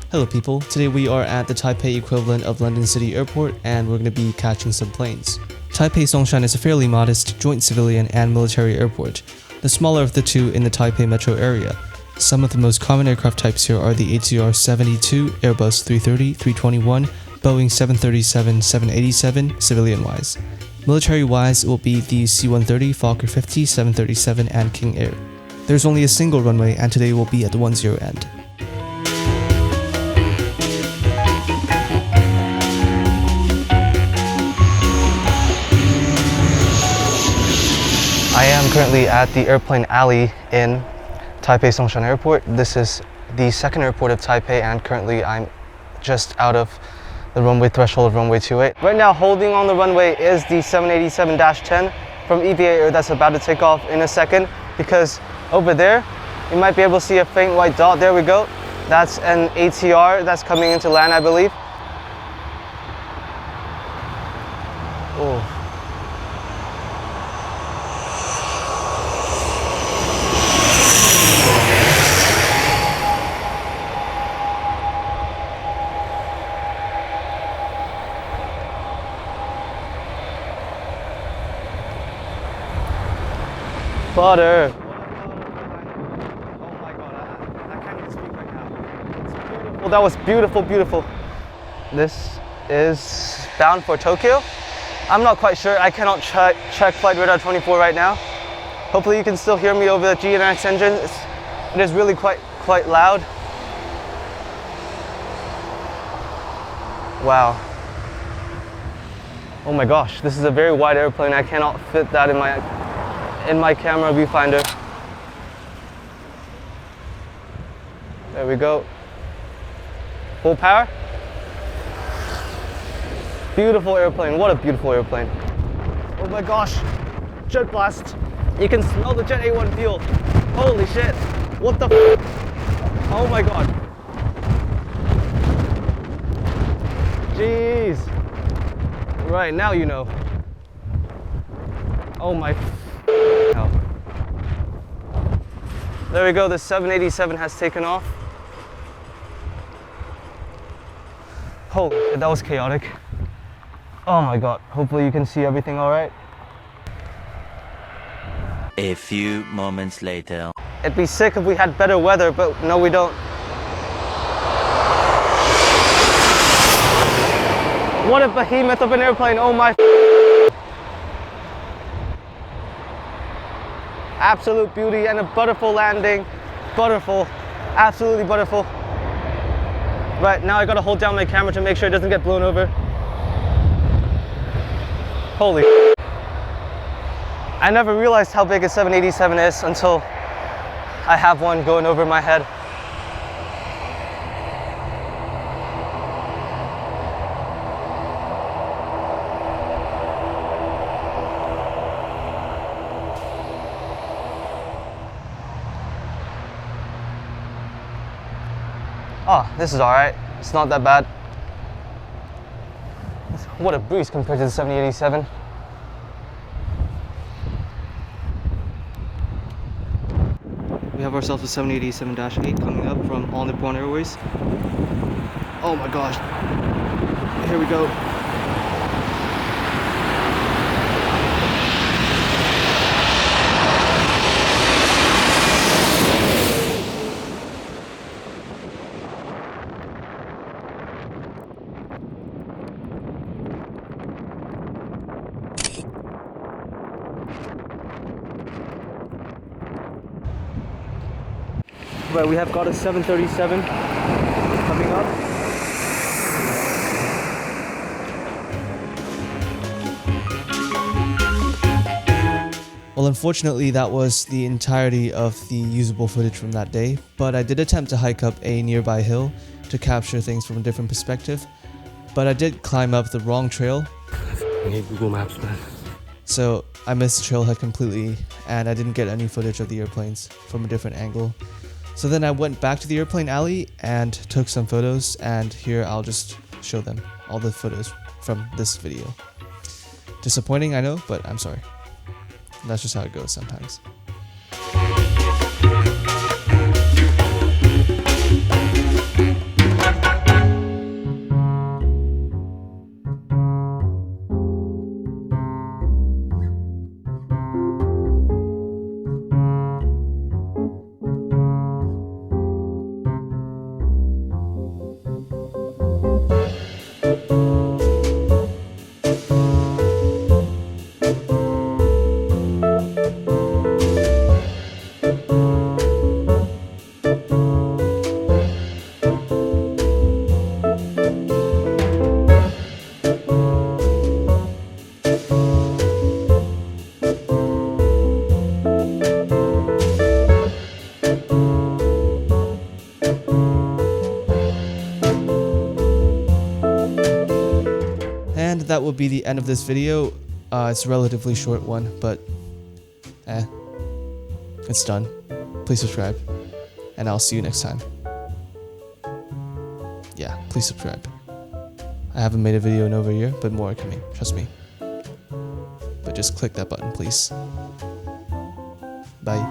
Hello people, today we are at the Taipei equivalent of London City Airport and we're going to be catching some planes. Taipei Songshan is a fairly modest joint civilian and military airport, the smaller of the two in the Taipei metro area. Some of the most common aircraft types here are the ATR-72, Airbus 330, 321, Boeing 737, 787, civilian-wise. Military-wise, it will be the C-130, Fokker 50, 737, and King Air. There's only a single runway and today we'll be at the 10 end. I am currently at the airplane alley in Taipei Songshan Airport. This is the second airport of Taipei and currently I'm just out of the runway threshold of runway 28. Right now holding on the runway is the 787-10 from EVA Air that's about to take off in a second, because over there you might be able to see a faint white dot. There we go. That's an ATR that's coming into land, I believe. Oh. Butter. Oh my god, I can't even speak right now. It's beautiful. That was beautiful, beautiful. This is bound for Tokyo. I'm not quite sure. I cannot check flight radar 24 right now. Hopefully you can still hear me over the GNX engine. It is really quite loud. Wow. Oh my gosh, this is a very wide airplane. I cannot fit that in my camera viewfinder. There we go. Full power. Beautiful airplane. What a beautiful airplane. Oh my gosh. Jet blast. You can smell the Jet A1 fuel. Holy shit. What the f? Oh my god. Jeez. Right, now you know. Oh my hell. There we go, the 787 has taken off. Holy, that was chaotic. Oh my god, hopefully you can see everything all right. A few moments later. It'd be sick if we had better weather, but no we don't. What a behemoth of an airplane, oh my. Absolute beauty and a butterful landing. Butterful, absolutely butterful. Right, now I gotta hold down my camera to make sure it doesn't get blown over. Holy. I never realized how big a 787 is until I have one going over my head. Oh, this is alright. It's not that bad. What a breeze compared to the 787. We have ourselves a 787-8 coming up from All Nippon Airways. Oh my gosh. Here we go. Right, we have got a 737 coming up. Well, unfortunately, that was the entirety of the usable footage from that day, but I did attempt to hike up a nearby hill to capture things from a different perspective, but I did climb up the wrong trail. I hate Google Maps, man. So I missed the trailhead completely, and I didn't get any footage of the airplanes from a different angle. So then I went back to the airplane alley and took some photos, and here I'll just show them, all the photos from this video. Disappointing, I know, but I'm sorry. That's just how it goes sometimes. be the end of this video. It's a relatively short one, but it's done. Please subscribe, and I'll see you next time. Yeah, please subscribe. I haven't made a video in over a year, but more are coming, trust me. But just click that button, please. Bye.